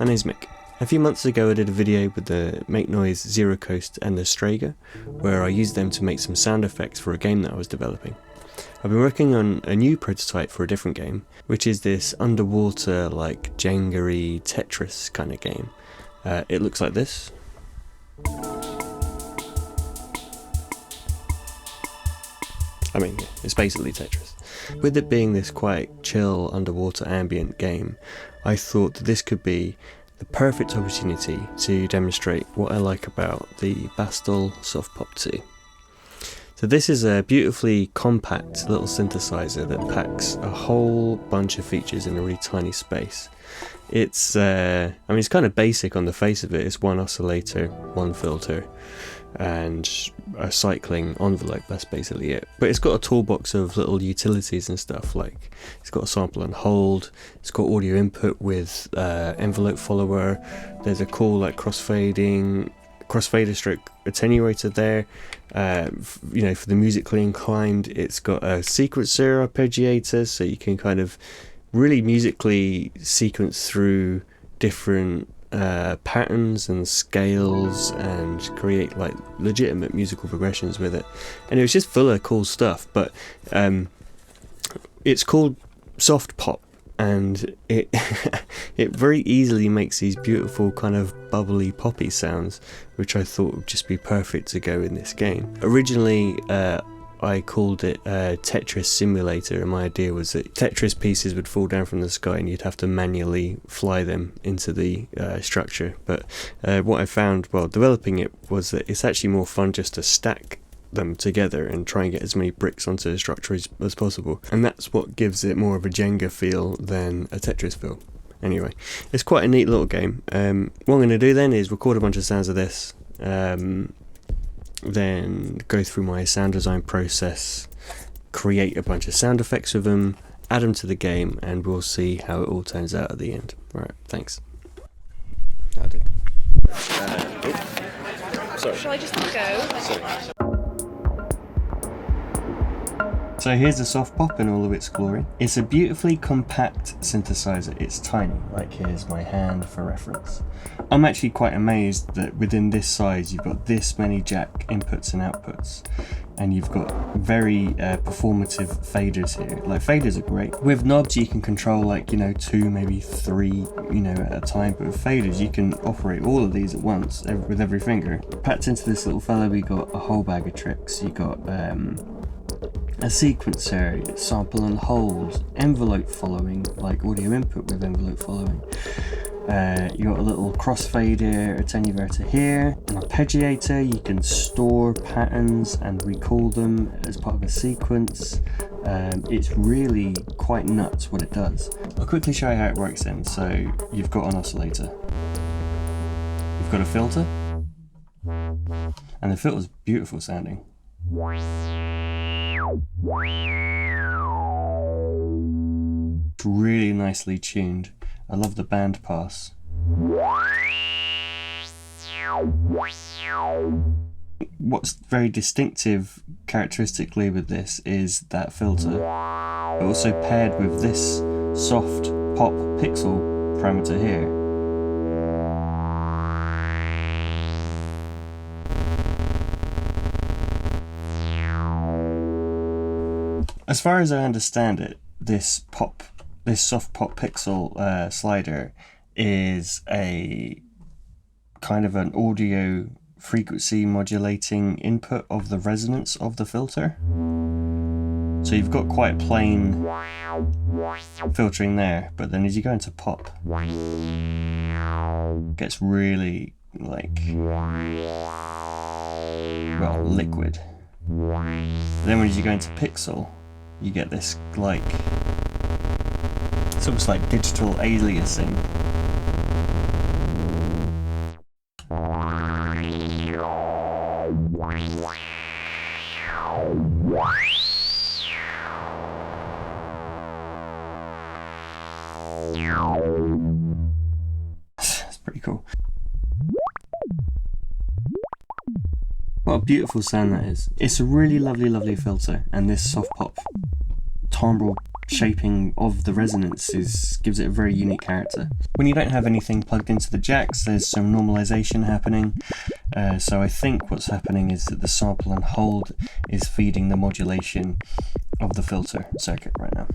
My name's Mick. A few months ago I did a video with the Make Noise Zero Coast and the Strega, where I used them to make some sound effects for a game that I was developing. I've been working on a new prototype for a different game, which is this underwater, like Jenga-y Tetris kind of game. It looks like this. I mean, yeah, it's basically Tetris. With it being this quite chill underwater ambient game, I thought that this could be the perfect opportunity to demonstrate what I like about the Bastel Softpop 2. So this is a beautifully compact little synthesizer that packs a whole bunch of features in a really tiny space. It's, it's kind of basic on the face of it. It's one oscillator, one filter, and a cycling envelope. That's basically it. But it's got a toolbox of little utilities and stuff, like it's got a sample and hold, it's got audio input with envelope follower, there's a cool like crossfader stroke attenuator there, for the musically inclined. It's got a sequencer arpeggiator, so you can kind of really musically sequence through different patterns and scales and create like legitimate musical progressions with it. And it was just full of cool stuff. But it's called Softpop, and it it very easily makes these beautiful kind of bubbly poppy sounds, which I thought would just be perfect to go in this game. Originally I called it Tetris Simulator, and my idea was that Tetris pieces would fall down from the sky and you'd have to manually fly them into the structure. But what I found while developing it was that it's actually more fun just to stack them together and try and get as many bricks onto the structure as possible. And that's what gives it more of a Jenga feel than a Tetris feel. Anyway, it's quite a neat little game. What I'm going to do then is record a bunch of sounds of this, then go through my sound design process, create a bunch of sound effects with them, add them to the game, and we'll see how it all turns out at the end. Right, thanks. I'll do. Sorry. Shall I just go? Sorry. So here's the Softpop in all of its glory. It's a beautifully compact synthesizer. It's tiny, like here's my hand for reference. I'm actually quite amazed that within this size you've got this many jack inputs and outputs, and you've got very performative faders here. Like, faders are great. With knobs you can control like, 2, maybe 3, at a time, but with faders you can operate all of these at once with every finger. Packed into this little fella we got a whole bag of tricks. You got a sequencer, sample and hold, envelope following, like audio input with envelope following. You got a little crossfader attenuator here, an arpeggiator. You can store patterns and recall them as part of a sequence. It's really quite nuts what it does. I'll quickly show you how it works then. So you've got an oscillator, you've got a filter, and the filter's beautiful sounding. It's really nicely tuned. I love the band pass. What's very distinctive characteristically with this is that filter, but also paired with this soft pop pixel parameter here. As far as I understand it, this soft pop pixel slider is a kind of an audio frequency modulating input of the resonance of the filter. So you've got quite plain filtering there, but then as you go into pop, it gets really like, well, liquid. Then when you go into pixel, you get this like, it's almost like digital aliasing. That's pretty cool. What a beautiful sound that is. It's a really lovely, lovely filter, and this Softpop timbre shaping of the resonance gives it a very unique character. When you don't have anything plugged into the jacks, there's some normalization happening. So I think what's happening is that the sample and hold is feeding the modulation of the filter circuit right now.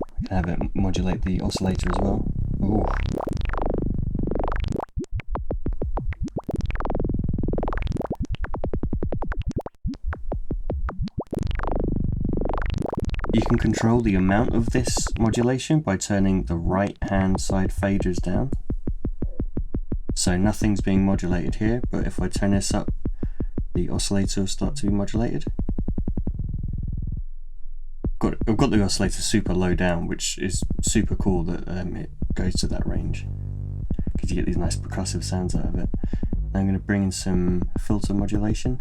I can have it modulate the oscillator as well. Ooh. You can control the amount of this modulation by turning the right hand side faders down. So nothing's being modulated here, but if I turn this up, the oscillator will start to be modulated. I've got the oscillator super low down, which is super cool that it goes to that range, because you get these nice percussive sounds out of it. Now I'm going to bring in some filter modulation.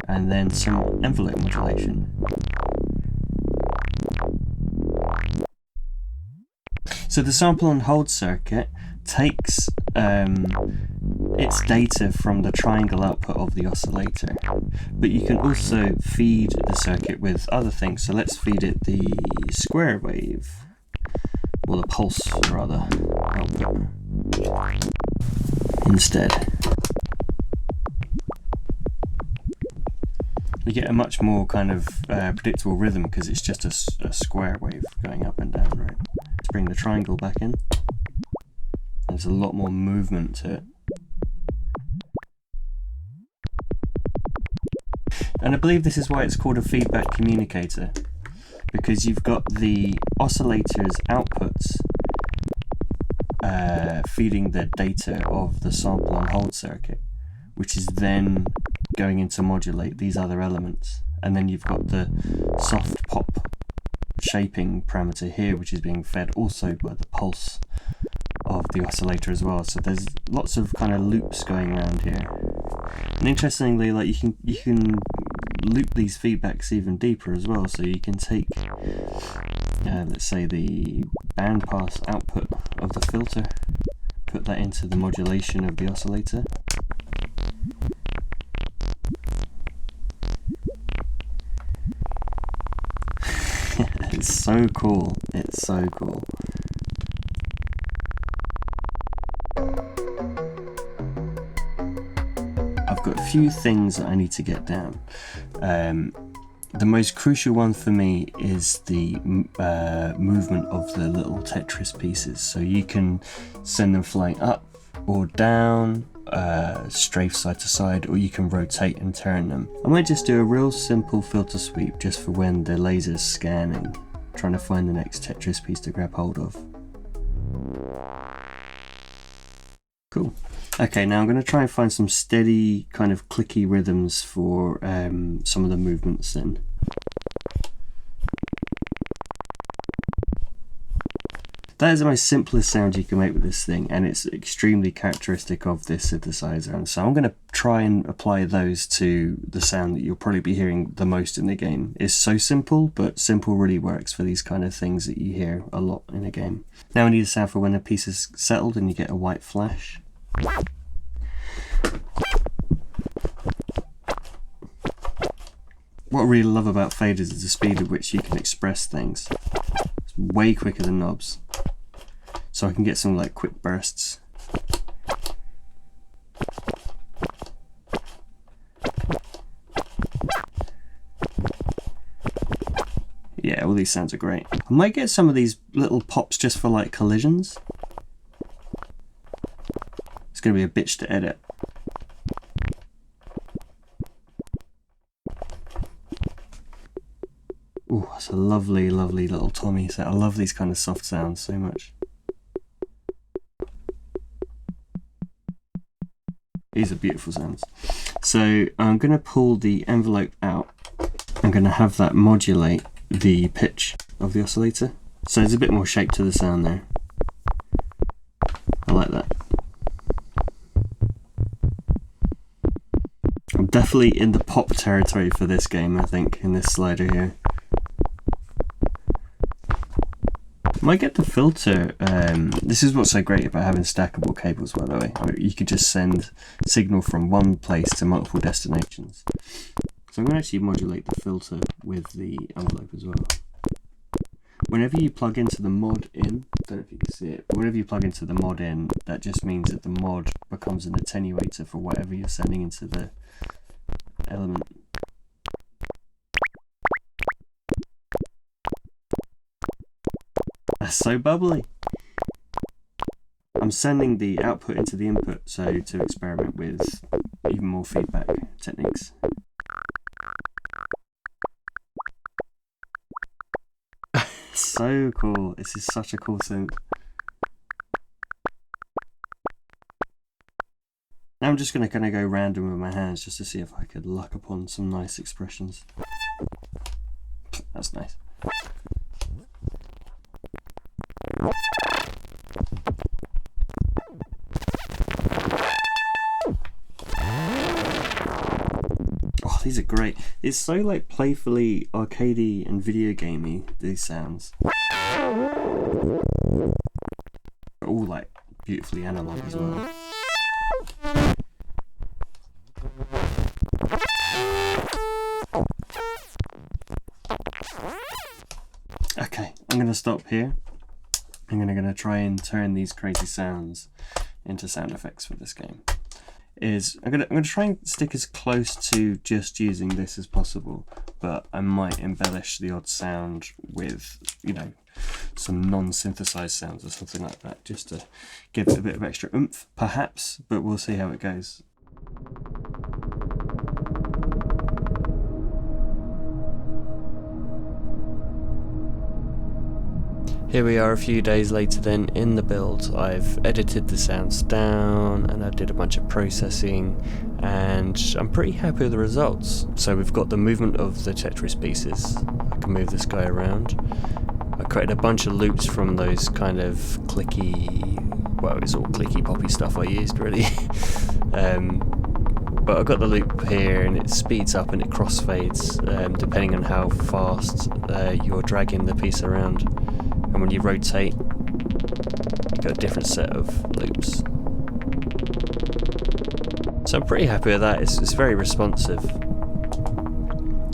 And then some envelope modulation. So the sample and hold circuit takes its data from the triangle output of the oscillator, but you can also feed the circuit with other things. So let's feed it the square wave, or the pulse rather, instead. You get a much more kind of predictable rhythm because it's just a square wave going up and down, right? Let's bring the triangle back in. There's a lot more movement to it. And I believe this is why it's called a feedback communicator, because you've got the oscillator's outputs feeding the data of the sample and hold circuit, which is then going in to modulate these other elements. And then you've got the Softpop shaping parameter here, which is being fed also by the pulse of the oscillator as well. So there's lots of kind of loops going around here. And interestingly, like you can loop these feedbacks even deeper as well. So you can take, let's say, the bandpass output of the filter, put that into the modulation of the oscillator. It's so cool. It's so cool. I've got a few things that I need to get down. The most crucial one for me is the movement of the little Tetris pieces. So you can send them flying up or down, strafe side to side, or you can rotate and turn them. I might just do a real simple filter sweep just for when the laser's scanning, trying to find the next Tetris piece to grab hold of. Cool. Okay, now I'm going to try and find some steady kind of clicky rhythms for some of the movements then. That is the most simplest sound you can make with this thing, and it's extremely characteristic of this synthesizer. And so I'm going to try and apply those to the sound that you'll probably be hearing the most in the game. It's so simple, but simple really works for these kind of things that you hear a lot in a game. Now we need a sound for when the piece is settled and you get a white flash. What I really love about faders is the speed at which you can express things. It's way quicker than knobs. So I can get some like quick bursts. Yeah, all these sounds are great. I might get some of these little pops just for like collisions. It's going to be a bitch to edit. Oh, that's a lovely, lovely little Tommy set. I love these kind of soft sounds so much. These are beautiful sounds. So I'm going to pull the envelope out. I'm going to have that modulate the pitch of the oscillator. So there's a bit more shape to the sound there. I like that. I'm definitely in the pop territory for this game, I think, in this slider here. Might get the filter. This is what's so great about having stackable cables, by the way. You could just send signal from one place to multiple destinations. So I'm going to actually modulate the filter with the envelope as well. Whenever you plug into the mod in, I don't know if you can see it, but whenever you plug into the mod in, that just means that the mod becomes an attenuator for whatever you're sending into the element. That's so bubbly. I'm sending the output into the input, so to experiment with even more feedback techniques. So cool. This is such a cool synth. Now I'm just gonna go random with my hands just to see if I could luck upon some nice expressions. That's nice. Oh, these are great. It's so like playfully arcadey and video gamey, these sounds. They're all like beautifully analog as well. Okay, I'm gonna stop here. I'm gonna try and turn these crazy sounds into sound effects for this game. I'm gonna try and stick as close to just using this as possible, but I might embellish the odd sound with, you know, some non-synthesized sounds or something like that, just to give it a bit of extra oomph, perhaps, but we'll see how it goes. Here we are a few days later then in the build. I've edited the sounds down and I did a bunch of processing and I'm pretty happy with the results. So we've got the movement of the Tetris pieces. I can move this guy around. I created a bunch of loops from those kind of clicky, well, it's all clicky poppy stuff I used really. But I've got the loop here and it speeds up and it crossfades depending on how fast you're dragging the piece around. And when you rotate, you got a different set of loops. So I'm pretty happy with that, it's very responsive.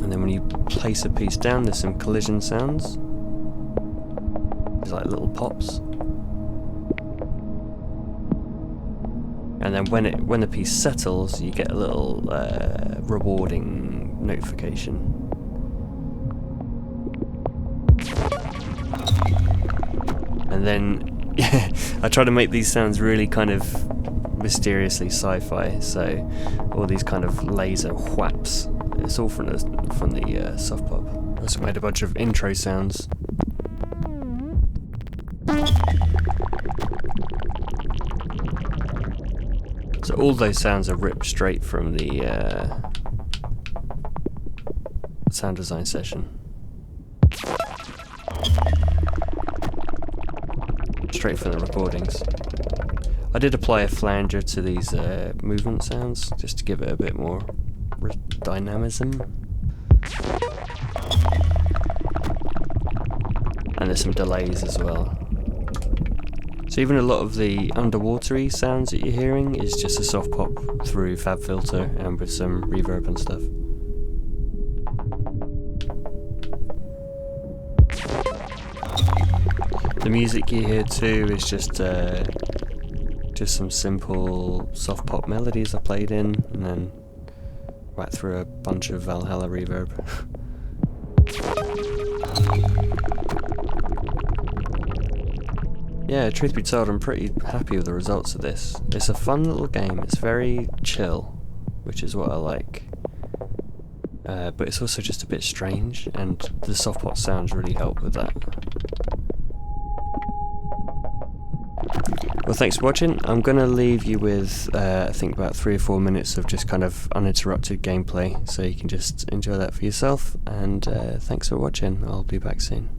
And then when you place a piece down, there's some collision sounds. There's like little pops. And then when the piece settles, you get a little rewarding notification. And then I try to make these sounds really kind of mysteriously sci-fi, so all these kind of laser whaps, it's all from the Softpop. I also made a bunch of intro sounds. So all those sounds are ripped straight from the sound design session. Straight from the recordings. I did apply a flanger to these movement sounds just to give it a bit more dynamism. And there's some delays as well. So even a lot of the underwatery sounds that you're hearing is just a soft pop through FabFilter and with some reverb and stuff. The music you hear too is just some simple soft pop melodies I played in and then right through a bunch of Valhalla reverb. Yeah, truth be told, I'm pretty happy with the results of this. It's a fun little game, it's very chill, which is what I like. But it's also just a bit strange, and the soft pop sounds really help with that. Well, thanks for watching. I'm going to leave you with, I think, about 3 or 4 minutes of just kind of uninterrupted gameplay, so you can just enjoy that for yourself, and thanks for watching. I'll be back soon.